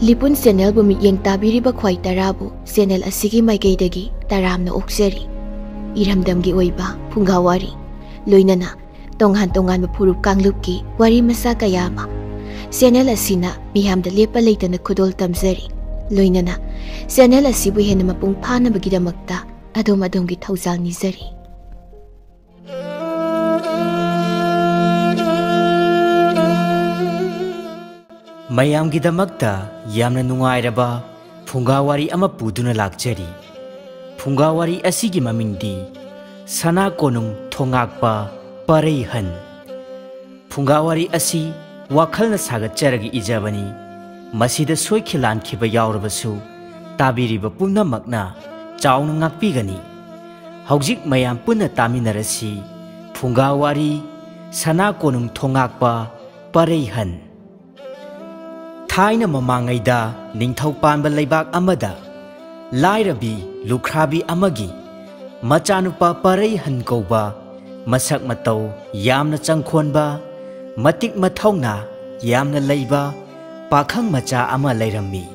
Lipun channel bu mityeng tabiriba khwai tarabu channel asigi maikeidagi taramna okjari. Iramdamgi oiba phungawari loinana tonghan furup kanglupki wari masa kayama channel asina miyamda lepa leitana khudol tamjari loinana channel asibu hena mapung phanabagidamagta adom-adomgi thaujal nijari. ꯃꯌꯥꯝꯒꯤꯗꯃꯛꯇ ꯌꯥꯝꯅ ꯅꯨꯡꯉꯥꯏꯔꯕ ꯐꯨꯡꯒꯥꯋꯥꯔꯤ ꯑꯃ ꯄꯨꯗꯨꯅ ꯂꯥꯛꯆꯔꯤ. ꯐꯨꯡꯒꯥꯋꯥꯔꯤ ꯑꯁꯤꯒꯤ ꯃꯃꯤꯡꯗꯤ ꯁꯅꯥ ꯀꯣꯅꯨꯡ ꯊꯣꯉꯥꯛꯄ ꯄꯔꯩꯍꯟ. ꯐꯨꯡꯒꯥꯋꯥꯔꯤ ꯑꯁꯤ ꯋꯥꯈꯜꯅ ꯁꯥꯒꯠꯆꯔꯒ ꯏꯖꯕꯅꯤ. ꯃꯁꯤꯗ ꯁꯣꯏꯈꯤ ꯂꯥꯟꯈꯤꯕ ꯌꯥꯎꯔꯕꯁꯨ ꯇꯥꯕꯤꯔꯤꯕ ꯄꯨꯝꯅꯃꯛꯅ ꯆꯥꯎꯅ ꯉꯥꯛꯄꯤꯒꯅꯤ. ꯍꯧꯖꯤꯛ ꯃꯌꯥꯝ ꯄꯨꯟꯅ ꯇꯥꯃꯤꯟꯅꯔꯁꯤ ꯐꯨꯡꯒꯥꯋꯥꯔꯤ ꯁꯅꯥ ꯀꯣꯅꯨꯡ ꯊꯣꯉꯥꯛꯄ ꯄꯔꯩꯍꯟ. ꯊꯥꯏꯅ ꯃꯃꯥꯡꯉꯩꯗ ꯅꯤꯡꯊꯧ ꯄꯥꯟꯕ ꯂꯩꯕꯥꯛ ꯑꯃꯗ ꯂꯥꯏꯔꯕꯤ ꯂꯨꯈ꯭ꯔꯥꯕꯤ ꯑꯃꯒꯤ ꯃꯆꯥꯅꯨꯄꯥ ꯄꯔꯩꯍꯟ ꯀꯧꯕ ꯃꯁꯛ ꯃꯇꯧ ꯌꯥꯝꯅ ꯆꯪꯈꯣꯟꯕ ꯃꯇꯤꯛ ꯃꯊꯧꯅꯥ ꯌꯥꯝꯅ ꯂꯩꯕ ꯄꯥꯈꯪ ꯃꯆꯥ ꯑꯃ ꯂꯩꯔꯝꯃꯤ.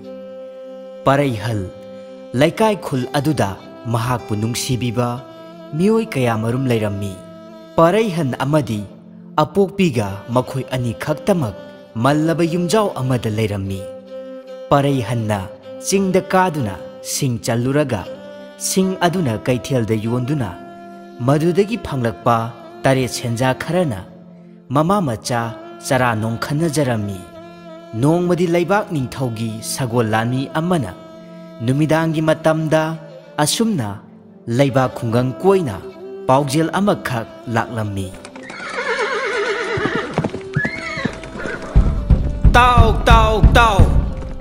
ꯄꯔꯩꯍꯟ ꯂꯩꯀꯥꯏ ꯈꯨꯜ ꯑꯗꯨꯗ ꯃꯍꯥꯛꯄꯨ ꯅꯨꯡꯁꯤꯕꯤꯕ ꯃꯤꯑꯣꯏ ꯀꯌꯥꯃꯔꯨꯝ ꯂꯩꯔꯝꯃꯤ. ꯄꯔꯩꯍꯟ ꯑꯃꯗꯤ ꯑꯄꯣꯛꯄꯤꯒ ꯃꯈꯣꯏ ꯑꯅꯤ ꯈꯛꯇꯃꯛ ꯃꯜꯂꯕ ꯌꯨꯝꯖꯥꯎ ꯑꯃꯗ ꯂꯩꯔꯝꯃꯤ. ꯄꯔꯩꯍꯟꯅ ꯆꯤꯡꯗ ꯀꯥꯗꯨꯅ ꯁꯤꯡ ꯆꯜꯂꯨꯔꯒ ꯁꯤꯡ ꯑꯗꯨꯅ ꯀꯩꯊꯦꯜꯗ ꯌꯣꯟꯗꯨꯅ ꯃꯗꯨꯗꯒꯤ ꯐꯪꯂꯛꯄ ꯇꯔꯦꯠ ꯁꯦꯟꯖꯥ ꯈꯔꯅ ꯃꯃꯥ ꯃꯆꯥ ꯆꯔꯥ ꯅꯣꯡꯈꯟꯅꯖꯔꯝꯃꯤ. ꯅꯣꯡꯃꯗꯤ ꯂꯩꯕꯥꯛ ꯅꯤꯡꯊꯧꯒꯤ ꯁꯒꯣꯜ ꯂꯥꯟꯃꯤ ꯑꯃꯅ ꯅꯨꯃꯤꯗꯥꯡꯒꯤ ꯃꯇꯝꯗ ꯑꯁꯨꯝꯅ ꯂꯩꯕꯥꯛ ꯈꯨꯡꯒꯪ ꯀꯣꯏꯅ ꯄꯥꯎꯖꯦꯜ ꯑꯃꯈꯛ ꯂꯥꯛꯂꯝꯃꯤ. ꯇꯥꯎ ꯇꯥꯎ ꯇꯥꯎ,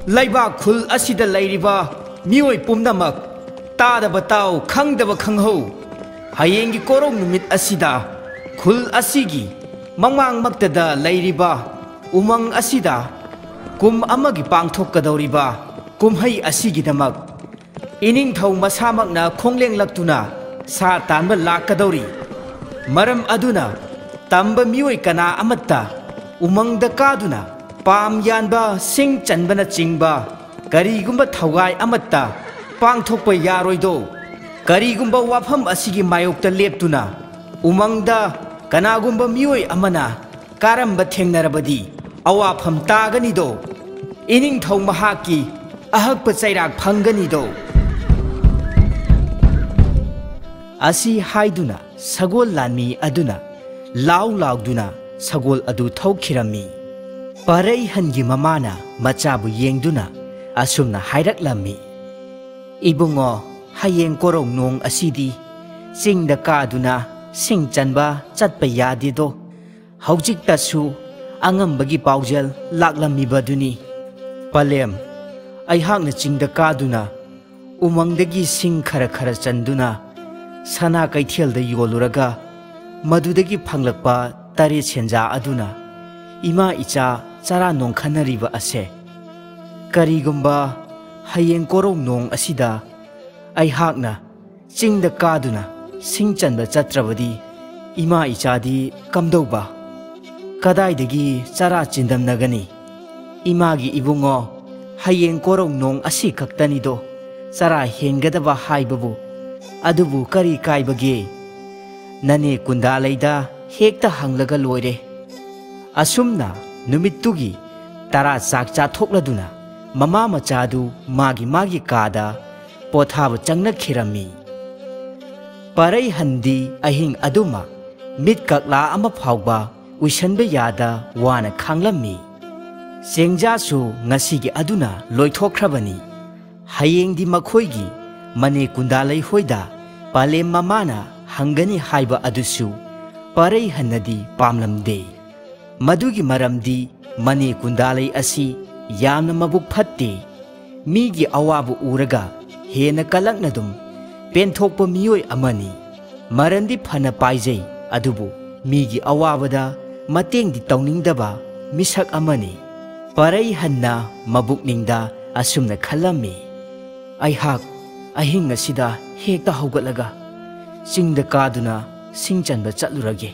ꯂꯩꯕꯥꯛ ꯈꯨꯜ ꯑꯁꯤꯗ ꯂꯩꯔꯤꯕ ꯃꯤꯑꯣꯏ ꯄꯨꯝꯅꯃꯛ ꯇꯥꯗꯕ ꯇꯥꯎ ꯈꯪꯗꯕ ꯈꯪꯍꯧ. ꯍꯌꯦꯡꯒꯤ ꯀꯣꯔꯧ ꯅꯨꯃꯤꯠ ꯑꯁꯤꯗ ꯈꯨꯜ ꯑꯁꯤꯒꯤ ꯃꯃꯥꯡꯃꯛꯇꯗ ꯂꯩꯔꯤꯕ ꯎꯃꯪ ꯑꯁꯤꯗ ꯀꯨꯝ ꯑꯃꯒꯤ ꯄꯥꯡꯊꯣꯛꯀꯗꯧꯔꯤꯕ ꯀꯨꯝꯍꯩ ꯑꯁꯤꯒꯤꯗꯃꯛ ꯏꯅꯤꯡꯊꯧ ꯃꯁꯥꯃꯛꯅ ꯈꯣꯡꯂꯦꯡꯂꯛꯇꯨꯅ ꯁꯥ ꯇꯥꯟꯕ ꯂꯥꯛꯀꯗꯧꯔꯤ. ꯃꯔꯝ ꯑꯗꯨꯅ ꯇꯝꯕ ꯃꯤꯑꯣꯏ ꯀꯅꯥ ꯑꯃꯠꯇ ꯎꯃꯪꯗ ꯀꯥꯗꯨꯅ ꯄꯥꯝ ꯌꯥꯟꯕ ꯁꯤꯡ ꯆꯟꯕꯅꯆꯤꯡꯕ ꯀꯔꯤꯒꯨꯝꯕ ꯊꯧꯒꯥꯏ ꯑꯃꯠꯇ ꯄꯥꯡꯊꯣꯛꯄ ꯌꯥꯔꯣꯏꯗꯣ. ꯀꯔꯤꯒꯨꯝꯕ ꯋꯥꯐꯝ ꯑꯁꯤꯒꯤ ꯃꯥꯌꯣꯛꯇ ꯂꯦꯞꯇꯨꯅ ꯎꯃꯪꯗ ꯀꯅꯥꯒꯨꯝꯕ ꯃꯤꯑꯣꯏ ꯑꯃꯅ ꯀꯥꯔꯝꯕ ꯊꯦꯡꯅꯔꯕꯗꯤ ꯑꯋꯥꯐꯝ ꯇꯥꯒꯅꯤꯗꯣ. ꯏꯅꯤꯡꯊꯧ ꯃꯍꯥꯛꯀꯤ ꯑꯍꯛꯄ ꯆꯩꯔꯥꯛ ꯐꯪꯒꯅꯤꯗꯣ. ꯑꯁꯤ ꯍꯥꯏꯗꯨꯅ ꯁꯒꯣꯜ ꯂꯥꯟꯃꯤ ꯑꯗꯨꯅ ꯂꯥꯎ ꯂꯥꯎꯗꯨꯅ ꯁꯒꯣꯜ ꯑꯗꯨ ꯊꯧꯈꯤꯔꯝꯃꯤ. ꯄꯔꯩꯍꯟꯒꯤ ꯃꯃꯥꯅ ꯃꯆꯥꯕꯨ ꯌꯦꯡꯗꯨꯅ ꯑꯁꯨꯝꯅ ꯍꯥꯏꯔꯛꯂꯝꯃꯤ. ꯏꯕꯨꯡꯉꯣ, ꯍꯌꯦꯡ ꯀꯣꯔꯧ ꯅꯣꯡ ꯑꯁꯤꯗꯤ ꯆꯤꯡꯗ ꯀꯥꯗꯨꯅ ꯁꯤꯡ ꯆꯟꯕ ꯆꯠꯄ ꯌꯥꯗꯦꯗꯣ. ꯍꯧꯖꯤꯛꯇꯁꯨ ꯑꯉꯝꯕꯒꯤ ꯄꯥꯎꯖꯦꯜ ꯂꯥꯛꯂꯝꯃꯤꯕꯗꯨꯅꯤ. ꯄꯂꯦꯝ, ꯑꯩꯍꯥꯛꯅ ꯆꯤꯡꯗ ꯀꯥꯗꯨꯅ ꯎꯃꯪꯗꯒꯤ ꯁꯤꯡ ꯈꯔ ꯆꯟꯗꯨꯅ ꯁꯅꯥ ꯀꯩꯊꯦꯜꯗ ꯌꯣꯜꯂꯨꯔꯒ ꯃꯗꯨꯗꯒꯤ ꯐꯪꯂꯛꯄ ꯇꯔꯦꯠ ꯁꯦꯟꯖꯥ ꯑꯗꯨꯅ ꯏꯃꯥ ꯏꯆꯥ ꯆꯔꯥ ꯅꯣꯡꯈꯟꯅꯔꯤꯕ ꯑꯁꯦ. ꯀꯔꯤꯒꯨꯝꯕ ꯍꯌꯦꯡ ꯀꯣꯔꯧ ꯅꯣꯡ ꯑꯁꯤꯗ ꯑꯩꯍꯥꯛꯅ ꯆꯤꯡꯗ ꯀꯥꯗꯨꯅ ꯁꯤꯡ ꯆꯟꯕ ꯆꯠꯇ꯭ꯔꯕꯗꯤ ꯏꯃꯥ ꯏꯆꯥꯗꯤ ꯀꯝꯗꯧꯕ? ꯀꯗꯥꯏꯗꯒꯤ ꯆꯔꯥ ꯆꯤꯟꯗꯝꯅꯒꯅꯤ? ꯏꯃꯥꯒꯤ ꯏꯕꯨꯡꯉꯣ, ꯍꯌꯦꯡ ꯀꯣꯔꯧ ꯅꯣꯡ ꯑꯁꯤ ꯈꯛꯇꯅꯤꯗꯣ ꯆꯔꯥ ꯍꯦꯟꯒꯗꯕ ꯍꯥꯏꯕꯕꯨ. ꯑꯗꯨꯕꯨ ꯀꯔꯤ ꯀꯥꯏꯕꯒꯦ? ꯅꯅꯦ ꯀꯨꯟꯗꯥꯂꯩꯗ ꯍꯦꯛꯇ ꯍꯪꯂꯒ ꯂꯣꯏꯔꯦ. ꯑꯁꯨꯝꯅ ꯅꯨꯃꯤꯠꯇꯨꯒꯤ ꯇꯔꯥ ꯆꯥꯛ ꯆꯥꯊꯣꯛꯂꯗꯨꯅ ꯃꯃꯥ ꯃꯆꯥꯗꯨ ꯃꯥꯒꯤ ꯀꯥꯗ ꯄꯣꯊꯥꯕ ꯆꯪꯅꯈꯤꯔꯝꯃꯤ. ꯄꯔꯩꯍꯟꯗꯤ ꯑꯍꯤꯡ ꯑꯗꯨꯃ ꯃꯤꯠ ꯀꯛꯂꯥ ꯑꯃ ꯐꯥꯎꯕ ꯎꯏꯁꯟꯕ ꯌꯥꯗ ꯋꯥꯅ ꯈꯥꯡꯂꯝꯃꯤ. ꯆꯦꯡꯖꯥꯁꯨ ꯉꯁꯤꯒꯤ ꯑꯗꯨꯅ ꯂꯣꯏꯊꯣꯛꯈ꯭ꯔꯕꯅꯤ. ꯍꯌꯦꯡꯗꯤ ꯃꯈꯣꯏꯒꯤ ꯃꯅꯦ ꯀꯨꯟꯗꯥꯂꯩ ꯍꯣꯏꯗ ꯄꯂꯦꯝ ꯃꯃꯥꯅ ꯍꯪꯒꯅꯤ ꯍꯥꯏꯕ ꯑꯗꯨꯁꯨ ꯄꯔꯩꯍꯟꯅꯗꯤ ꯄꯥꯝꯂꯝꯗꯦ. ꯃꯗꯨꯒꯤ ꯃꯔꯝꯗꯤ ꯃꯅꯦ ꯀꯨꯟꯗꯥꯂꯩ ꯑꯁꯤ ꯌꯥꯝꯅ ꯃꯕꯨꯛ ꯐꯠꯇꯦ. ꯃꯤꯒꯤ ꯑꯋꯥꯕ ꯎꯔꯒ ꯍꯦꯟꯅ ꯀꯂꯛꯅꯗꯨꯝ ꯄꯦꯟꯊꯣꯛꯄ ꯃꯤꯑꯣꯏ ꯑꯃꯅꯤ. ꯃꯔꯟꯗꯤ ꯐꯅ ꯄꯥꯏꯖꯩ, ꯑꯗꯨꯕꯨ ꯃꯤꯒꯤ ꯑꯋꯥꯕꯗ ꯃꯇꯦꯡꯗꯤ ꯇꯧꯅꯤꯡꯗꯕ ꯃꯤꯁꯛ ꯑꯃꯅꯤ. ꯄꯔꯩꯍꯟꯅ ꯃꯕꯨꯛꯅꯤꯡꯗ ꯑꯁꯨꯝꯅ ꯈꯜꯂꯝꯃꯤ. ꯑꯩꯍꯥꯛ ꯑꯍꯤꯡ ꯑꯁꯤꯗ ꯍꯦꯛꯇ ꯍꯧꯒꯠꯂꯒ ꯆꯤꯡꯗ ꯀꯥꯗꯨꯅ ꯁꯤꯡ ꯆꯟꯕ ꯆꯠꯂꯨꯔꯒꯦ.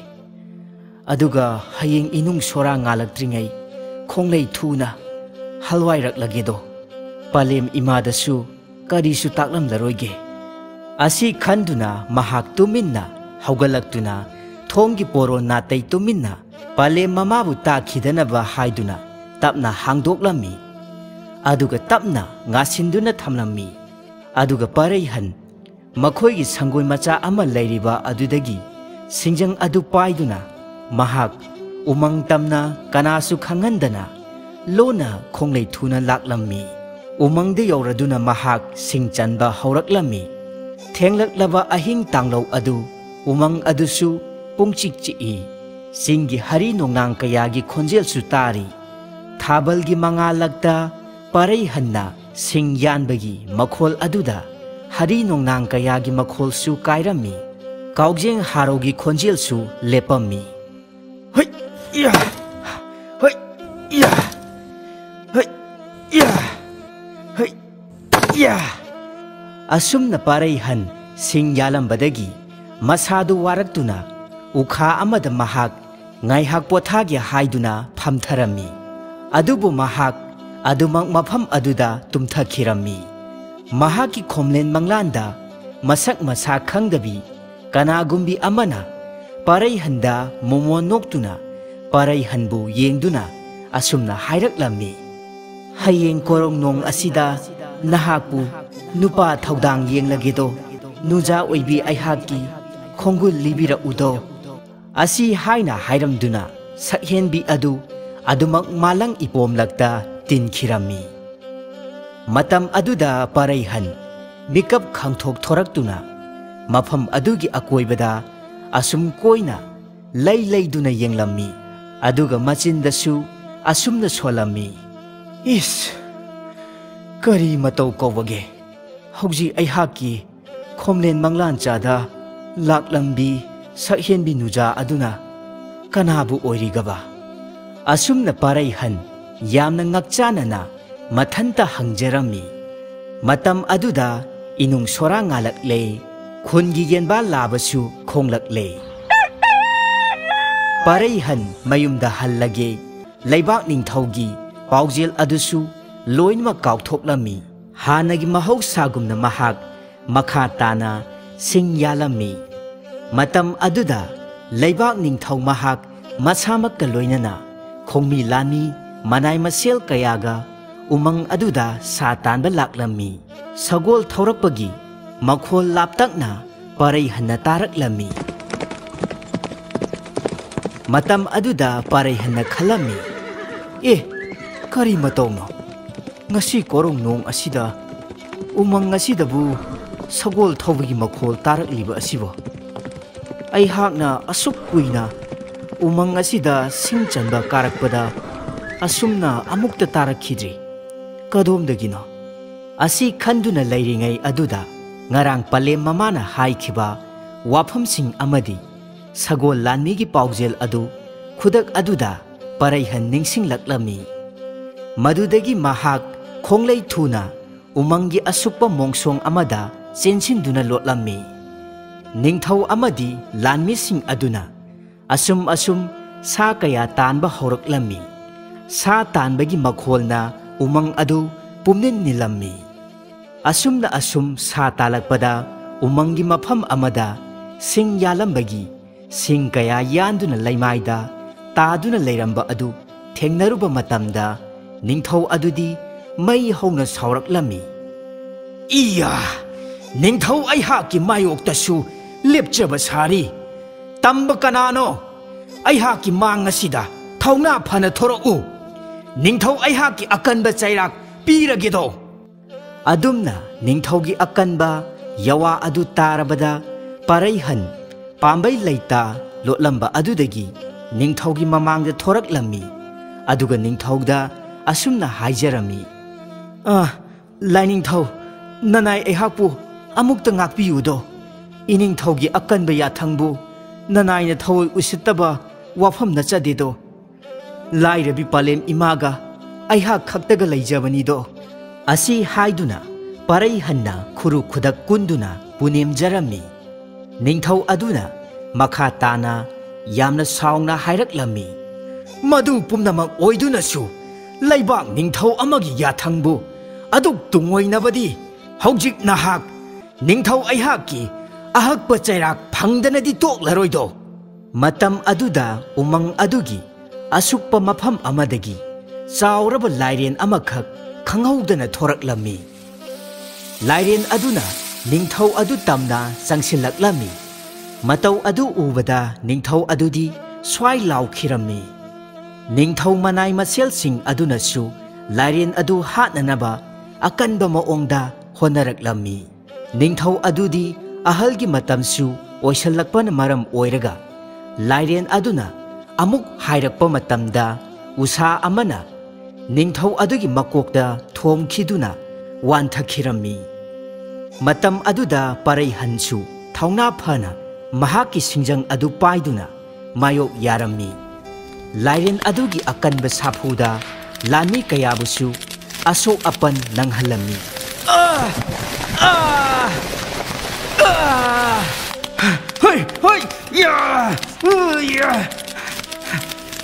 ꯑꯗꯨꯒ ꯍꯌꯦꯡ ꯏꯅꯨꯡ ꯁꯣꯔꯥ ꯉꯥꯜꯂꯛꯇ꯭ꯔꯤꯉꯩ ꯈꯣꯡꯂꯩ ꯊꯨꯅ ꯍꯜꯋꯥꯏꯔꯛꯂꯒꯦꯗꯣ. palem imadasu karisu taklamlaroige. Asi khanduna mahak tuminna haugalaktunna thonggi poro natai tuminna palem mamabu takhidanaba haiduna tapna hangdoklami. Aduga tapna ngasinduna thamlammi. Aduga Paraihan makhoigi sangoi macha ama lairiba adudagi singjang adu paiduna mahak umang tamna kanasu khangandana lona khonglei thuna laklammi. Umangde yauraduna mahak singchanba hauraklammi. Thenglaklaba ahing tanglo adu umang adusu pungchik chi singi hari nongnang kayagi khonjel su tari. Thabalgi mangalagta Paraihanna sing yanbagi makhol aduda hari nongnang kayagi makhol su kairami. Kaugjeng harogi khonjel su lepammi. Hoi ya hoi ya hoi ya hoi ya. Asumna Paraihan sing yalambadagi masadu waraktuna ukha amada mahak ngaihak pothagi haiduna phamtharami. Adubu mahak adumang mafam aduda tumthakhirammi. Mahaki khomlen manglanda masak masa khangdabi kanagumbi amana Paraihanda momo noktuna Paraihanbu yengduna asumna hairaklammi. Hayeng korong nong asida nahakpu nupa thaudang yenglagedo nuja oibi aihaki khongul libira udo. Asi haina hairamduna sakhenbi adu adumak malang ipomlakta tinkirammi. Matam aduda Paraihan mikap khangthok thoraktuna mafam adugi akoibada asum koina lay layduna yenglammi. Aduga machindasu asumna solammi. Is kari matau kawage hauji aihaki khomlen manglan chada laklambi sakhenbi nuja aduna kanabu oirigaba. Asumna Paraihan yamna ngakchanana mathanta hangjarammi. Matam aduda inung sora ngalakle khungi yenba labasu khonglakle. Paraihan mayumda hallage laibak ningthaugi paujel adusu loinma kaukthoklammi. Hanagi mahausagumna mahak makha tana sing yalammi. Matam aduda laibak ningthau mahak masamakka loinana khongmi lani manai masel kayaga umang aduda satanba laklammi. Sagol thaurakpagi makhol laptakna Paraihanna taraklammi. Matam aduda Paraihanna khalammi. Kari matawno ngasi korong nong asida umang ngasidabu sagol thawbagi makhol tarakliba asibo. Aihakna asuk kuina umang asida singchanba karakpada asumna amukta tarakhidri kadomdagino. Asi khanduna lairingai aduda ngarang palem mamana haikhiba wafamsing amadi sagol lanmigi paujel adu khudak aduda Paraihan ningsinglaklammi. Madudagi mahak khonglei thuna umangi asukpa mongsong amada chensinduna lotlammi. Ningthau amadi lanmising aduna asum sa kaya tanba horaklammi. Sa tanbagi makholna umang adu pumnin nilammi. Asumna sa talakpada umangi mafam amada sing yalambagi sing kaya yanduna laimaida taduna leiramba adu thengnaruba matamda ningthau adudi mai hauna sauraklammi. Iya ningthau aihaki mayoktasu lepchaba sari tamba kanano aihaki mangasida thauna phana thorau ningthau aihaki akanba chairak piragedo. Adumna ningthaugi akanba yawa adu tarabada Paraihan pambai leita lotlamba adudagi ningthaugi mamangda thoraklammi. Aduga ningthauda asumna haijarami. Lainingthau nanai aihakpu amukta ngakpiyudo. Iningthaugi akanba yathangbu nanaina thawoi usittaba wafamna chadedo. Lairabi palem imaga aihak khaktaga leijabanido. Asi haiduna Paraihanna khuru khudak kunduna punemjarami. Ningthau aduna makha tana yamna saungna hairaklammi. Madu pumnamak oidunasu laibak ningthau amagi yathangbu aduk tungoinabadi hojik nahak ningthau aihaki ahakpa chairak phangdanadi toklaroi matam aduda umang adugi asukpa mafam amadagi chauraba lairen amakhak khanghaudana thoraklami lairen aduna ningthau adu tamna changsilaklami matau adu ubada ningthau adudi swai laukhirami ningthau manai masel sing aduna su lairen adu hatnanaba akanba maongda honaraklami ningthau adudi ahalgi matamsu oisalakpana maram oiraga lairen aduna amuk hairakpa matamda usa amana ningthau adugi makokda thomkhiduna wanthakirami matam aduda parai hansu thauna phana mahaki singjang adu paiduna mayok yarami lairen adugi akanba saphuda lani kayabusu asok apan nanghalami hoi hoi ya ya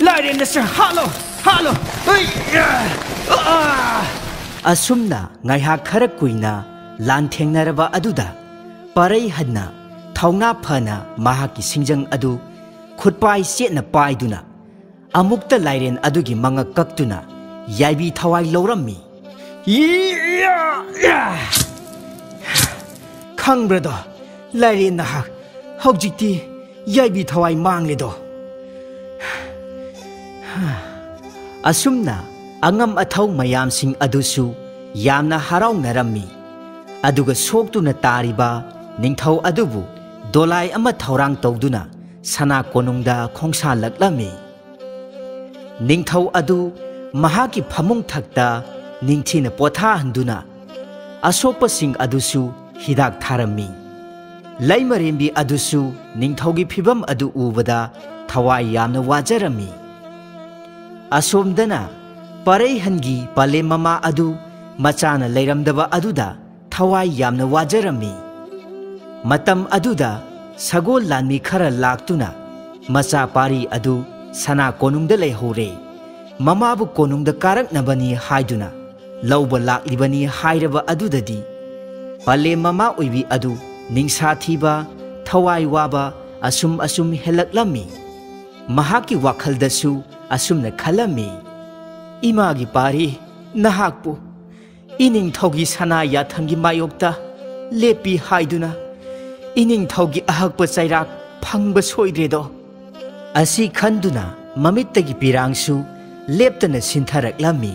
lairen nasa halo halo hoi ya asumna ngaiha khara kuina lan thengnaraba aduda parai hadna thauna phana mahaki singjang adu khutpai setna paiduna amukta lairen adugi manga kaktuna yaibi thawai lorami khangbrado lairen nahak hojikti yaibi thawai mangledo asumna angam athau mayam sing adusu yamna haraunarami aduga soktuna tariba ningthau adubu dolai ama thaurang tawduna sana konungda khongsa laklami ningthau adu mahaki phamung thakta ningthina potha handuna asopa sing adusu hidak tharami laimarembi adusu ningthaugi phibam adu ubada thawai yamna wajarami asomdana parai hangi pale mama adu machana leiramdaba aduda thawai yamna wajarami matam aduda sagol lanmi khara laktuna macha pari adu sana konungda leihore mamabu konungda karaknabani haiduna lauba laklibani hairaba adudadi pale mama oibi adu ningsha thiba thawai waba asum helaklami mahaki wakhaldasu asumna khalami imagi pari nahakpu ining thogi sana yathangi mayokta lepi haiduna ining thogi ahakpa chairak phangba soidredo asi khanduna mamittagi pirangsu leptana sintharaklami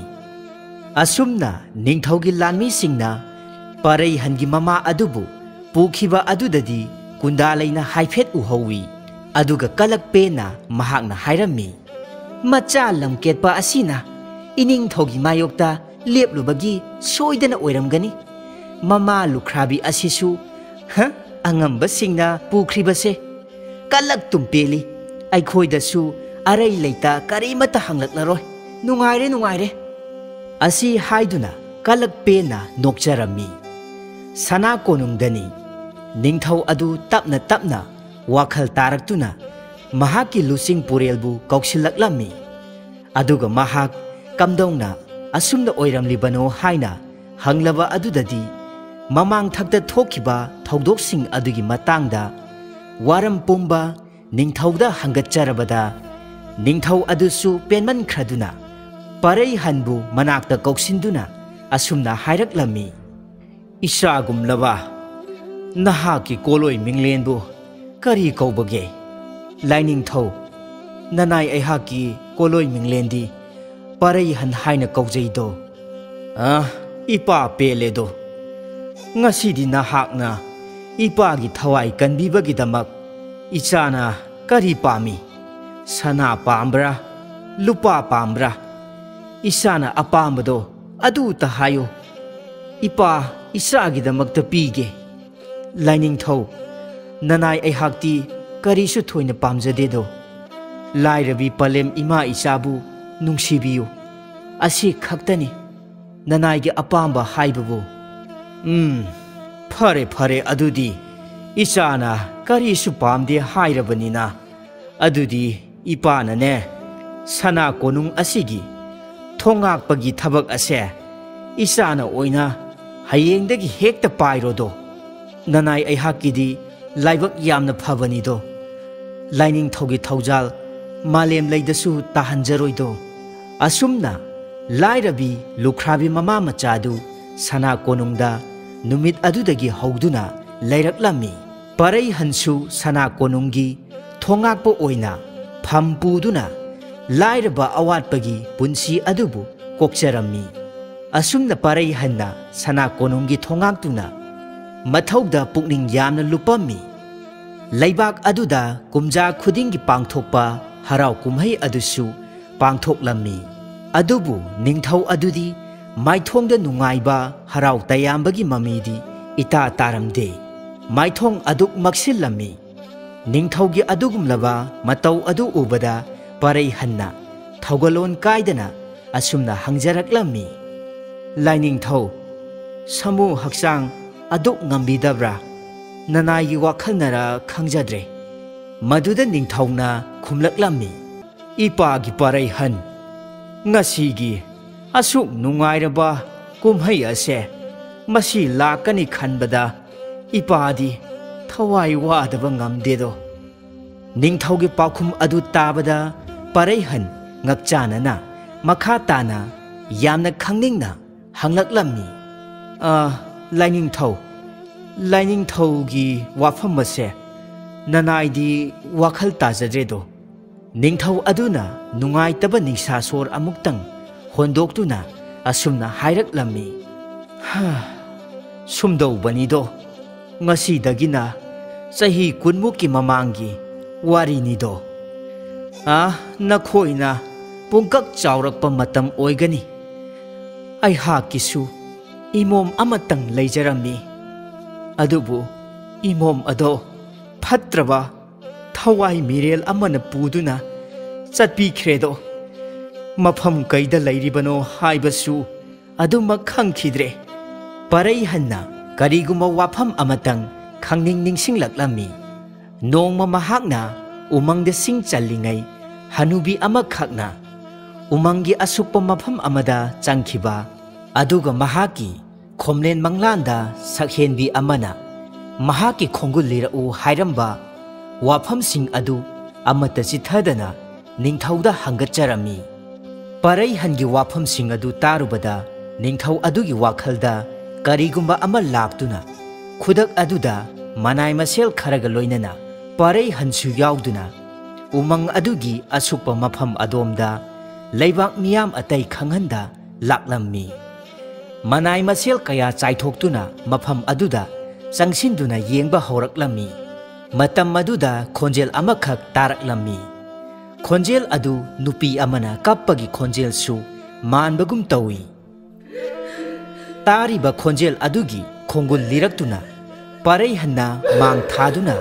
asumna ningthaugi lanmi singna parai hangi mama adubu pukhiba adudadi kundalaina haifet uhowi aduga kalakpena mahakna hairami macha lamketpa asina ining thogi mayokta leplubagi soidana oiramgani mama lukhrabi asisu angamba singna pukribase kalak tumpeli aikhoidasu arai leita karimata hanglaklaroi nungaire asi haiduna kalak pena nokjarami sana konungdani ningthau adu tapna wakhal taraktuna mahaki lusing purelbu kauksilaklami aduga mahak kamdongna asumna oiramlibano haina hanglaba adudadi mamang thakta thokiba thaudoksing adugi matangda waram pumba ningthauda hangatjarabada ningthau adusu penman khraduna parai hanbu manakta kauksinduna asumna hairaklami isagum laba nahaki koloi minglenbu kari kaubage laining thau nanai aihaki koloi minglendi parai han haina kaujaido ipa peledo ngasidi nahakna ipagi thawai kanbibagidamak ichana kari pami sana pambra lupa pambra isana apambado adu ta hayo ipa isagidamakta pige laining thau nanai aihakti karisu thoina pamjadedo lairabi palem ima isabu nungsibiyu asi khaktani nanai apamba haibabu fare adudi isana karisu pamde hairabanina adudi ipana ne sana konung asigi thongakpagi thabak ase isana oina hayengdagi hekta pairodo nanai aihakidi laibak yamna phabanido laining thogi thaujal malem leidasu tahanjaroido asumna lairabi lukhrabi mama machadu sana konungda numit adudagi hogduna leiraklammi parai hansu sana konungi thongakpo oina phampuduna lairaba awatpagi punsi adubu kokcharammi asumna parai hanna sana konungi thongaktuna mathauda pukning yamna lupammi laibak aduda kumja khudingi pangthokpa harau kumhai adusu pangthoklammi adubu ningthau adudi maithongda nungaiba harau tayambagi mamidi ita taramde maithong aduk maksillammi ningthaugi adugumlaba matau adu ubada parai hanna thaugalon kaidana asumna hangjaraklammi laining thau samu haksang aduk ngambidabra nanai wakhalnara khangjadre maduda ningthauna khumlaklammi ipa gi parai han ngasigi asuk nungairaba kumhai ase masi lakani khanbada ipadi thawai wadaba ngamdedo ningthaugi pakhum adu tabada parai han ngakchanana makha tana yamna khangningna hanglaklammi laining thaugi wafam ase nanaidi wakhal tajadredo ningthau aduna nungai taba ningsa sor amuktang hondoktuna asumna hairaklammi sumdau banido ngasi dagina sahi kunmuki mamangi wari nido nakhoina pungkak chaurakpa matam oigani ai hakisu imom amatang leijarammi adubu imom ado phatraba thawai mirel amana puduna chatpi khredo mafam kaida lairibano haibasu adumak khangkhidre parai hanna kariguma wafam amatang khangning ningsinglaklammi nongma mahakna umangda sing challingai hanubi amakhakna umangi asukpa mafam amada changkhiba aduga mahaki khomlen manglanda sakhenbi amana mahaki khongul lirau hairamba wafam sing adu amata chithadana ningthauda hangatcharammi parai hangi wafam sing adu tarubada ningthau adugi wakhalda karigumba ama laktuna khudak aduda manai masel kharaga loinana parai hansu yauduna umang adugi asukpa mafam adomda leibak miyam atai khanghanda laklammi manai masel kaya chaithoktuna mafam aduda changsinduna yengba horaklammi matam aduda khonjel amakhak taraklammi khonjel adu nupi amana kappagi khonjel su manbagum tawi tariba khonjel adugi khongul liraktuna parai hanna mang thaduna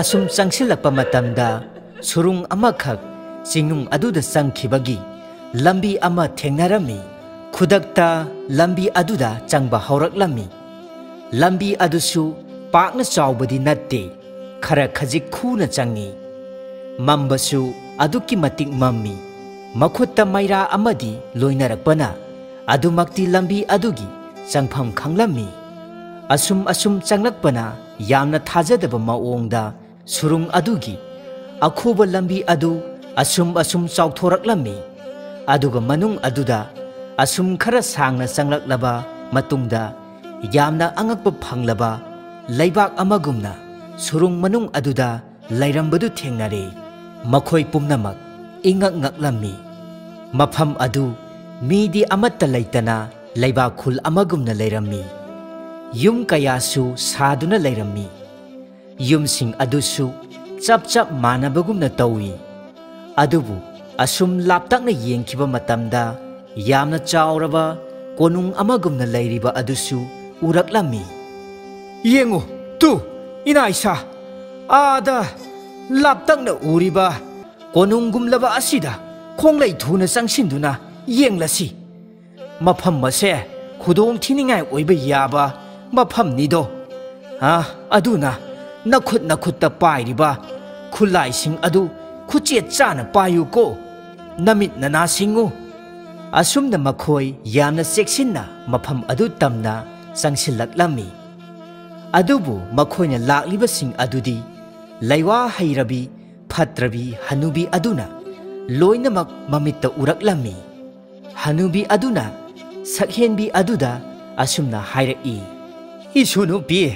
asum changsilakpa matamda surung amakhak singnung aduda changkhibagi lambi ama thengnarammi khudakta lambi aduda changba hauraklammi lambi adusu pakna chawbadi natte khara khajik khuna changi mambasu aduki matik mammi makhutta maira amadi loinarakpana adumakti lambi adugi changpham khanglammi asum changlakpana yamna thajadaba maongda surung adugi akhuba lambi adu asum chawthoraklammi aduga manung aduda asum khara sangna changlakhlaba matungda yamna angakpa phanglaba leibak amagumna surung manung aduda lairambadu thengnare makhoi pumnamak ingak ngaklammi mafam adu midi amatta leitana leibak khul amagumna leirammi yum kayasu saduna leirammi yumsing adusu chap manabagumna tawi adubu asum laptakna yengkhiba matamda yamna chawraba konung amagumna leiriba adusu uraklammi yengu tu inaisa ada laptakna uriba konungumlaba asida khonglai thuna changsinduna yenglasi mafam mase khudong thiningai oiba yaba mafam nido aduna nakhutta pairiba khulai sing adu khuche chana payu ko namit nana singu Asumna makhoi yamna seksinna mafam adu tamna changsillaklami. Adubu makhoina laklibasing adudi laiwa hairabi phatrabi hanubi aduna loinamak mamitta uraklami. Hanubi aduna sakhenbi aduda asumna hairaki. Isunu pi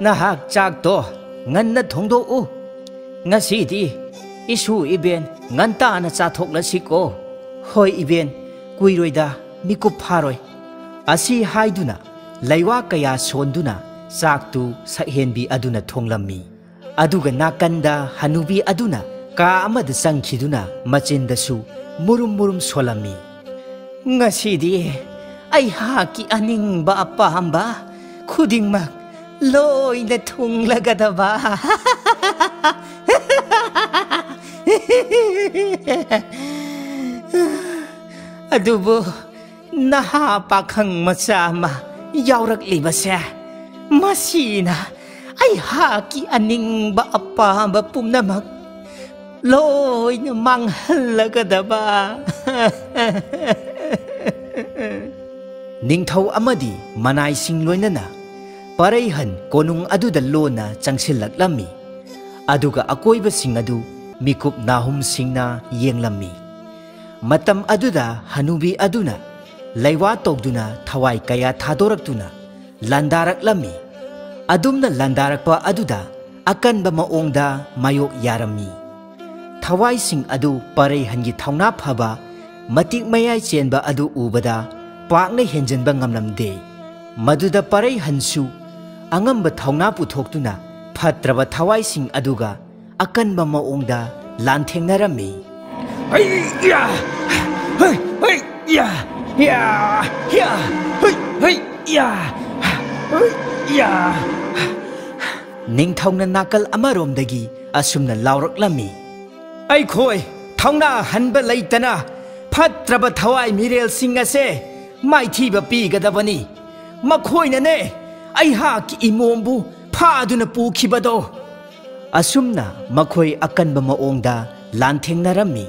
nahak chak to nganna thongdo ngasidi isu iben nganta na chathoklasiko. Hoi iben kuiroida mikup pharoi. Asi haiduna laiwa kaya sonduna saktu sakhenbi aduna thonglammi. Aduga nakanda hanubi aduna ka amada sangkhiduna machindasu murum murum solammi. Ngasidi ai haki aningba apahamba khudingmak loina thunglagadaba. Adubo naha pakhang masama yauraklibase masina ai haki aningba apahamba pumnamak loina manghallagadaba. Ningthau amadi manai sing loinana paraihan konung aduda lona changsillaklami. Aduga akoiba sing adu mikup nahum singna yenglammi. Matam aduda hanubi aduna laiwa togduna thawai kaya thadoraktuna landaraklami. Adumna landarakpa aduda akanba maongda mayok yarammi. Thawai sing adu paraihangi thauna phaba matik mayai chenba adu ubada pakna henjanba ngamlamde. Maduda paraihansu angamba thauna puthokduna phatraba thawai sing aduga akanba maongda lanthengnarami. Hey ya hey hey ya ya ya hey hey ya hey ya. Ningthongna nakal amaromdagi asumna lauraklami. Ai khoi thauna hanba leitana phatraba thawai mirel sing ase maithiba pigadabani. Makhoinane ai haki imombu phaduna pukhibado. Asumna makhoi akanba maongda lanthengnarami.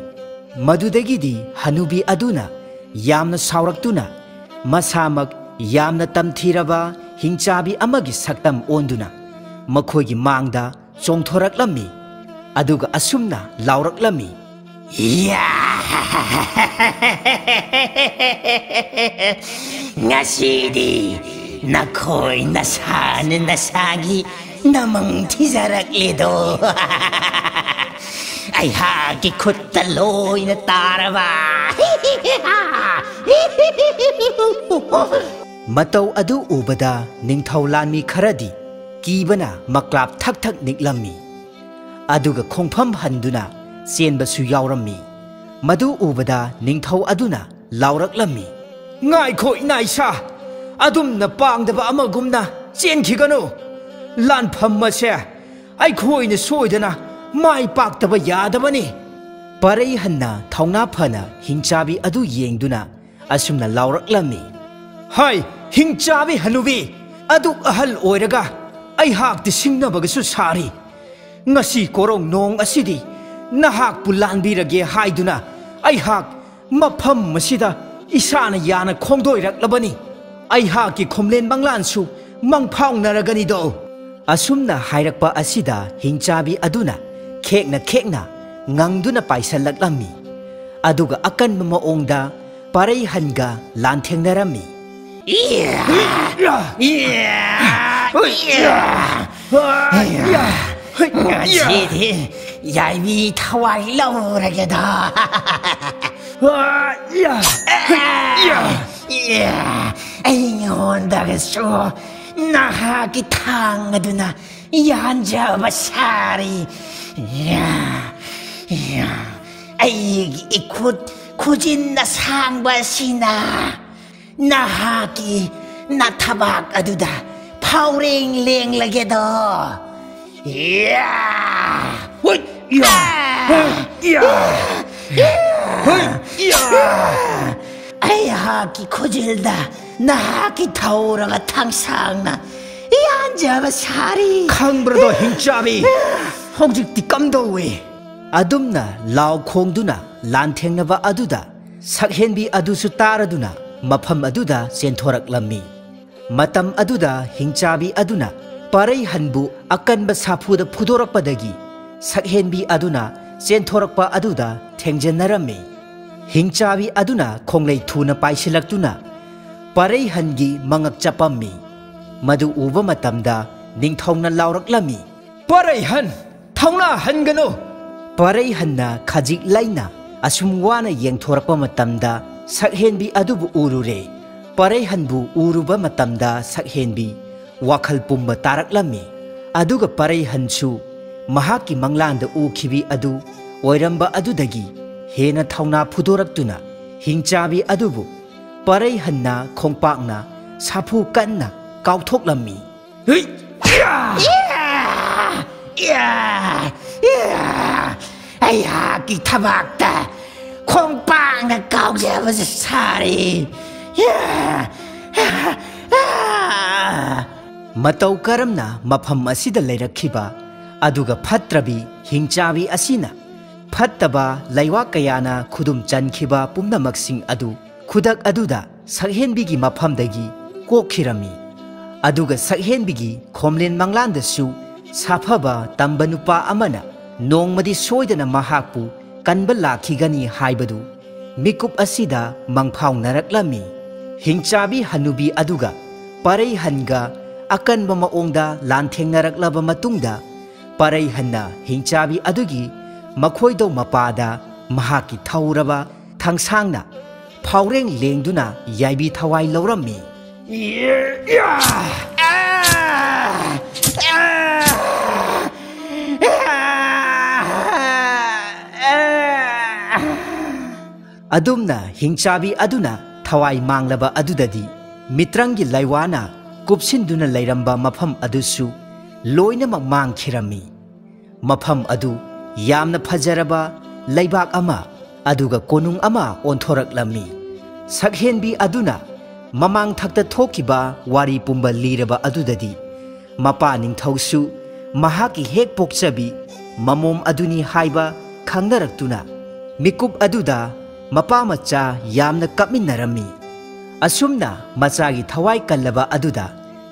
Madudagidi hanubi aduna yamna sauraktuna masamak yamna tamthiraba hingchabi amagi saktam onduna makhoigi mangda chongthoraklami. Aduga asumna lauraklami. Ya ngasidi nakhoi nasane nasagi namang thijarakledo. Ai haki khutta loina taraba. Matau adu ubada ningthau lanmi kharadi kibana maklap thak thak niklammi. Aduga khongpham handuna chenbasu yaurammi. Madu ubada ningthau aduna lauraklami. Ngai khoi naisa adumna pangdaba amagumna chenkhiganu. Lanpham mase ai khoina soidana mai paktaba yadabani. Paraihanna thauna phana hingchabi adu yengduna asumna lauraklami. Hai hingchabi hanubi adu ahal oiraga ai hakti singnabagasu sari. Ngasi korong nong asidi nahak pulanbirage haiduna ai hak mapham masida isana yana khongdoiraklabani. Ai haki khomlen banglansu mangphaunaragani do. Asumna hairakpa asida hingchabi aduna khekna ngangduna paisallaklami. Aduga akanba maongda paraihanga lanthengnarami. Ngasidi yaibi thawai laurageda. Aingondagasu nahaki thangaduna yanjaba sari. Aigi ikut kujinna sangba sina nahaki nathabak aduda paureng leng lagedo. Ai haki kujilda nahaki tauraga tangsangna yanjaba sari. Khangbrodo hingchabi hojikti kamdowe. Adumna lau khongduna lanthengnaba aduda sakhenbi adusu taraduna mafam aduda chenthoraqlammi matam aduda hingchabi aduna parai hanbu akanba safuda phudorakpadagi sakhenbi aduna chenthoraqpa aduda thengjannarammi hingchabi aduna khonglei thuna paisilaktuna parai hangi mangak chapammi madu uba matamda ningthongna lauraklami parai han thongna hangano parai hanna khajik laina asum wana yengthorakpa matamda sakhenbi adubu urure parai hanbu uruba matamda sakhenbi wakhal pumba taraklami aduga parai hansu mahaki manglanda ukhibi adu oiramba adudagi hena thongna phudoraktuna hingchabi adubu parai hanna khongpakna sapu kanna kauthoklammi Ayah ki tabakta khongpakna kaujabase sari matau karamna mafam asida leirakhiba aduga phatrabi hingchabi asina phattaba laiwa kayana khudum chankhiba pumnamaksing adu khudak aduda sakhenbigi mafamdagi kokhirami aduga sakhenbigi khomlen manglandasu safaba tambanupa amana nongmadi soidana mahakpu kanba lakhigani haibadu mikup asida mangphaunaraklami hingchabi hanubi aduga parai hanga akanba maongda lanthengnaraklaba matungda parai hanna hingchabi adugi makhoido mapada mahaki thauraba thangsangna phaureng lengduna yaibi thawai laurammi adumna hingchabi aduna thawai manglaba adudadi mitrangi laiwana kupsinduna lairamba mafam adusu loina mangkhirami mafam adu yamna phajaraba laibak ama aduga konung ama onthoraklami sakhenbi aduna mamang thakta thokiba wari pumba liraba adudadi mapa ningthausu mahaki hek pokchabi mamom aduni haiba khangnaраktuna mikup aduda mapa macha yamna kapminarami asumna machagi thawai kallaba aduda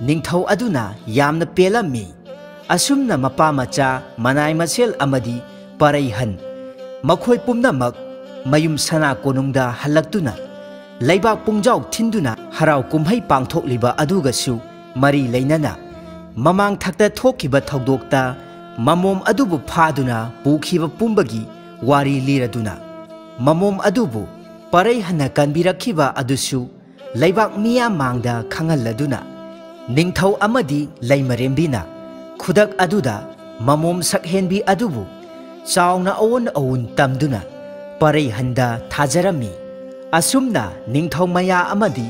ningthau aduna yamna pelami asumna mapa macha manai masel amadi parai han makhoi pumnamak mayum sana konungda halaktuna laibak pungjau thinduna harau kumhai pangthokliba adugasu mari leinana mamang thakta thokiba thodokta mamom adubu phaduna pukhiba pumbagi wari liraduna mamom adubu parai hana kanbirakhiba adusu laibak miya mangda khangaladuna ningthau amadi laimarembina khudak aduda mamom sakhenbi adubu chaungna awun tamduna parai handa thajarami asumna ningthau maya amadi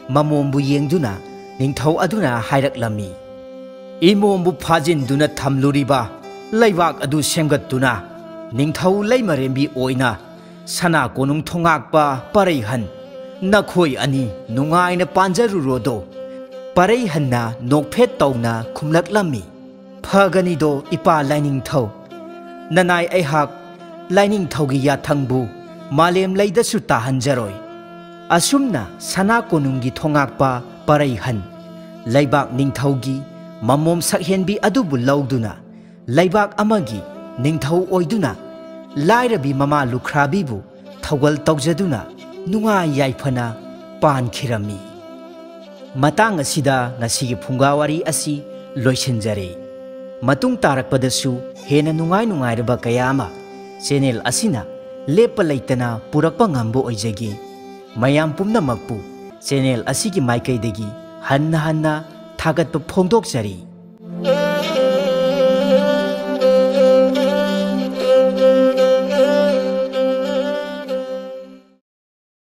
mamombu yengduna ningthau aduna hairaklami imombu phajinduna thamluriba laibak adu semgattuna ningthau laimarembi oina sana konung thongakpa parai han nakhoi ani nungaina panjarurodo parai hanna nokphet tawna khumlaklami phagani do ipa laining thau nanai aihak laining thaugi ya thangbu malem leidasu tahanjaroi asumna sana konungi thongakpa parai han laibak ningthaugi mamom sakhenbi adubu lauduna laibak amagi ningthau oiduna lairabi mama lukhrabibu thawal tawjaduna nunga yaifana pankhirami matang asida ngasigi phungawari asi loisinjare matung tarakpadasu hena nungai raba kayama channel asina lepa leitana purakpa ngambo oijagi mayam pumnamakpu channel asigi maikaidagi hanna thagatpa phongdokjari